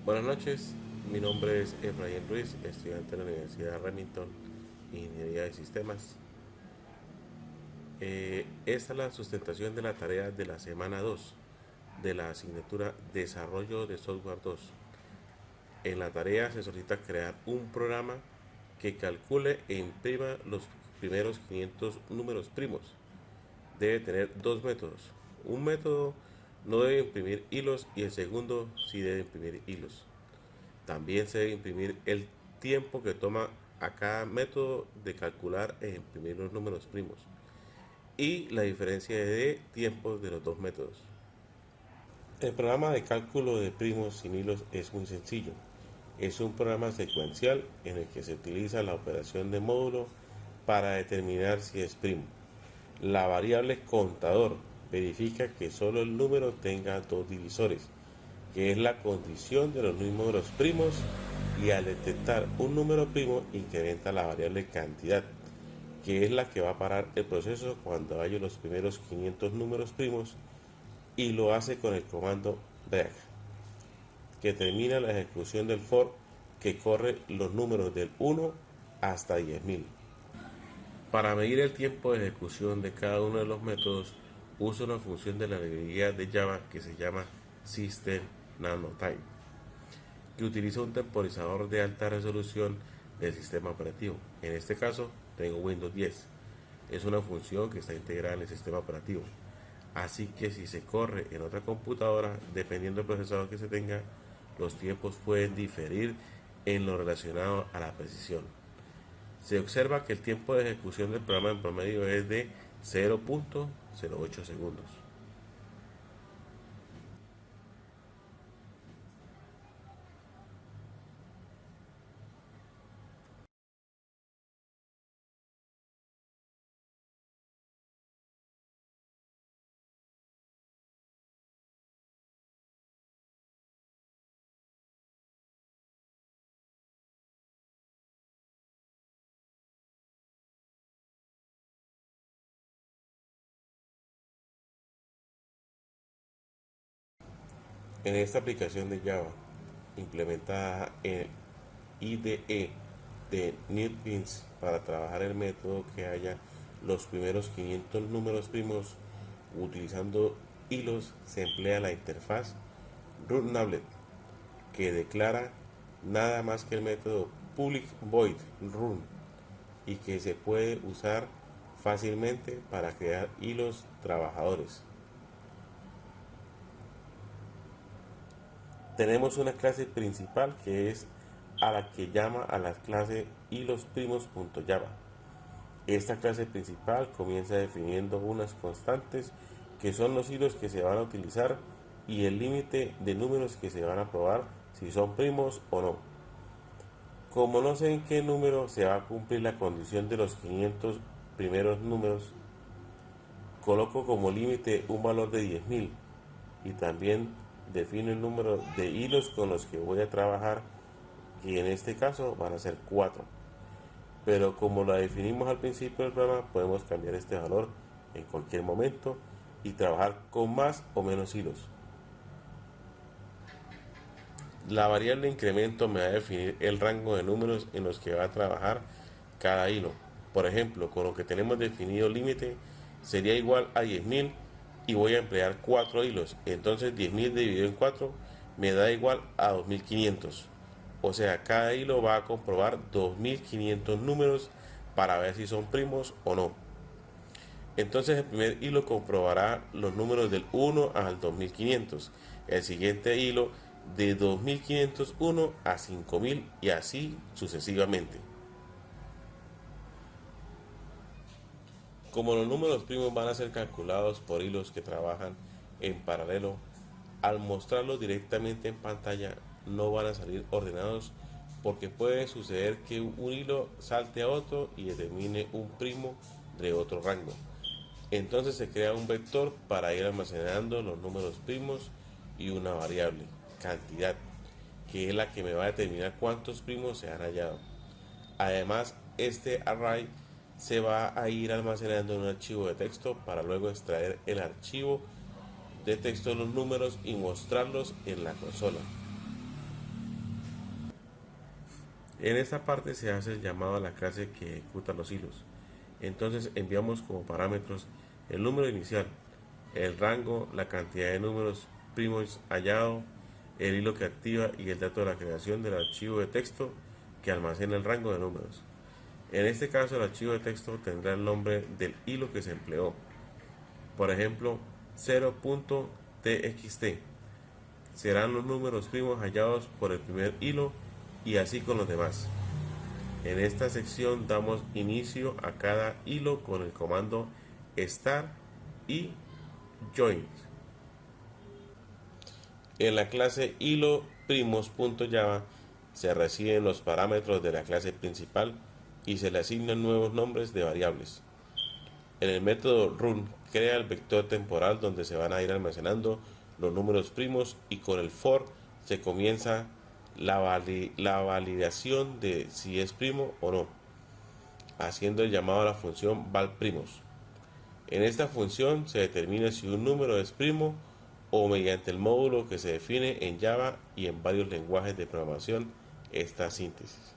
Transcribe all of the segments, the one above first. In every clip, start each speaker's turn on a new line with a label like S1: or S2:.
S1: Buenas noches, mi nombre es Efraín Ruiz, estudiante de la Universidad Remington, Ingeniería de Sistemas. Esta es la sustentación de la tarea de la semana 2 de la asignatura Desarrollo de Software 2. En la tarea se solicita crear un programa que calcule e imprima los primeros 500 números primos. Debe tener dos métodos. Un método no debe imprimir hilos y el segundo sí debe imprimir hilos. También se debe imprimir el tiempo que toma a cada método de calcular e imprimir los números primos y la diferencia de tiempos de los dos métodos. El programa de cálculo de primos sin hilos es muy sencillo. Es un programa secuencial en el que se utiliza la operación de módulo para determinar si es primo. La variable contador verifica que solo el número tenga dos divisores, que es la condición de los números primos, y al detectar un número primo incrementa la variable cantidad, que es la que va a parar el proceso cuando haya los primeros 500 números primos, y lo hace con el comando break, que termina la ejecución del for que corre los números del 1 hasta 10.000. Para medir el tiempo de ejecución de cada uno de los métodos, uso una función de la librería de Java que se llama System Nanotime, que utiliza un temporizador de alta resolución del sistema operativo. En este caso, tengo Windows 10. Es una función que está integrada en el sistema operativo. Así que si se corre en otra computadora, dependiendo del procesador que se tenga, los tiempos pueden diferir en lo relacionado a la precisión. Se observa que el tiempo de ejecución del programa en promedio es de 0.08 segundos. En esta aplicación de Java, implementada en IDE de NetBeans para trabajar el método que haya los primeros 500 números primos utilizando hilos, se emplea la interfaz runNablet, que declara nada más que el método public void run y que se puede usar fácilmente para crear hilos trabajadores. Tenemos una clase principal que es a la que llama a la clase hilosprimos.java. Esta clase principal comienza definiendo unas constantes que son los hilos que se van a utilizar y el límite de números que se van a probar si son primos o no. Como no sé en qué número se va a cumplir la condición de los 500 primeros números, coloco como límite un valor de 10.000 y también defino el número de hilos con los que voy a trabajar, que en este caso van a ser 4. Pero como la definimos al principio del programa, podemos cambiar este valor en cualquier momento y trabajar con más o menos hilos. La variable incremento me va a definir el rango de números en los que va a trabajar cada hilo. Por ejemplo, con lo que tenemos definido límite sería igual a 10.000 y voy a emplear 4 hilos. Entonces 10.000 dividido en 4 me da igual a 2.500. O sea, cada hilo va a comprobar 2.500 números para ver si son primos o no. Entonces el primer hilo comprobará los números del 1 al 2.500. El siguiente hilo de 2.501 a 5.000 y así sucesivamente. Como los números primos van a ser calculados por hilos que trabajan en paralelo, al mostrarlos directamente en pantalla no van a salir ordenados, porque puede suceder que un hilo salte a otro y determine un primo de otro rango. Entonces se crea un vector para ir almacenando los números primos y una variable, cantidad, que es la que me va a determinar cuántos primos se han hallado. Además, este array se va a ir almacenando en un archivo de texto para luego extraer el archivo de texto de los números y mostrarlos en la consola. En esta parte se hace el llamado a la clase que ejecuta los hilos. Entonces enviamos como parámetros el número inicial, el rango, la cantidad de números primos hallado, el hilo que activa y el dato de la creación del archivo de texto que almacena el rango de números. En este caso el archivo de texto tendrá el nombre del hilo que se empleó. Por ejemplo, 0.txt serán los números primos hallados por el primer hilo y así con los demás. En esta sección damos inicio a cada hilo con el comando start y join. En la clase hilo primos.java se reciben los parámetros de la clase principal y se le asignan nuevos nombres de variables. En el método run crea el vector temporal donde se van a ir almacenando los números primos y con el for se comienza la validación de si es primo o no, haciendo el llamado a la función valprimos. En esta función se determina si un número es primo o mediante el módulo que se define en Java y en varios lenguajes de programación esta síntesis.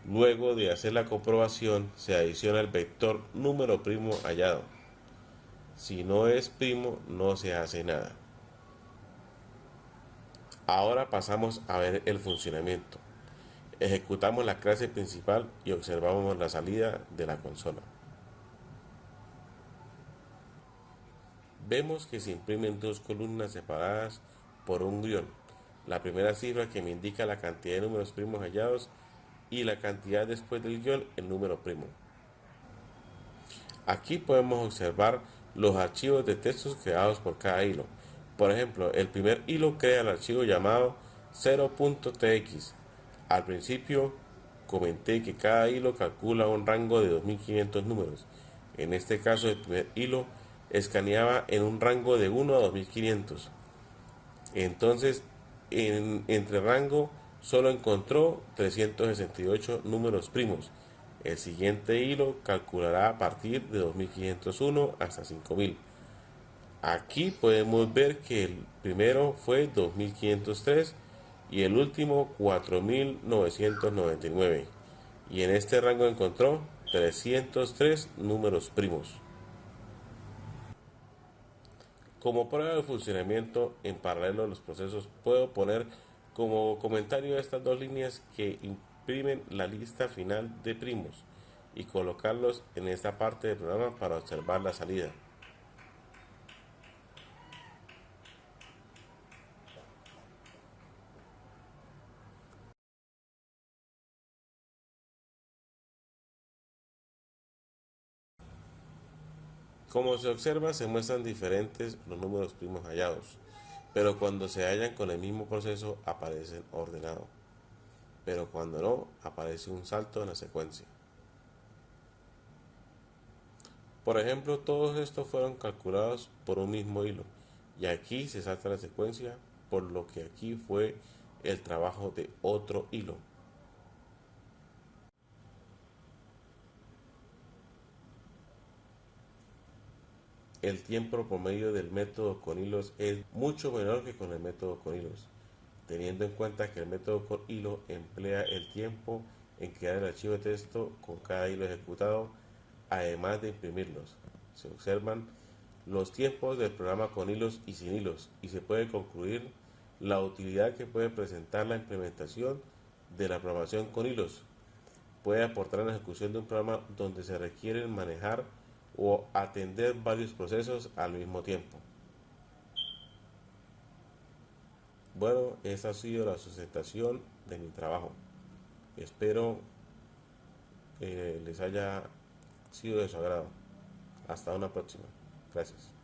S1: Luego de hacer la comprobación se adiciona el vector número primo hallado. Si no es primo no se hace nada. Ahora pasamos a ver el funcionamiento. Ejecutamos la clase principal y observamos la salida de la consola. Vemos que se imprimen dos columnas separadas por un guión. La primera cifra que me indica la cantidad de números primos hallados y la cantidad después del guión, el número primo. Aquí podemos observar los archivos de textos creados por cada hilo. Por ejemplo, el primer hilo crea el archivo llamado 0.tx. Al principio comenté que cada hilo calcula un rango de 2500 números. En este caso, el primer hilo escaneaba en un rango de 1 a 2500. Entonces, entre rango solo encontró 368 números primos. El siguiente hilo calculará a partir de 2501 hasta 5000. Aquí podemos ver que el primero fue 2503 y el último 4999. Y en este rango encontró 303 números primos. Como prueba de funcionamiento en paralelo de los procesos, puedo poner como comentario estas dos líneas que imprimen la lista final de primos y colocarlos en esta parte del programa para observar la salida. Como se observa, se muestran diferentes los números primos hallados, pero cuando se hallan con el mismo proceso aparecen ordenados, pero cuando no, aparece un salto en la secuencia. Por ejemplo, todos estos fueron calculados por un mismo hilo, y aquí se salta la secuencia, por lo que aquí fue el trabajo de otro hilo. El tiempo promedio del método con hilos es mucho menor que con el método con hilos, teniendo en cuenta que el método con hilo emplea el tiempo en crear el archivo de texto con cada hilo ejecutado, además de imprimirlos. Se observan los tiempos del programa con hilos y sin hilos y se puede concluir la utilidad que puede presentar la implementación de la programación con hilos. Puede aportar en la ejecución de un programa donde se requiere manejar o atender varios procesos al mismo tiempo. Bueno, esa ha sido la sustentación de mi trabajo. Espero les haya sido de su agrado. Hasta una próxima. Gracias.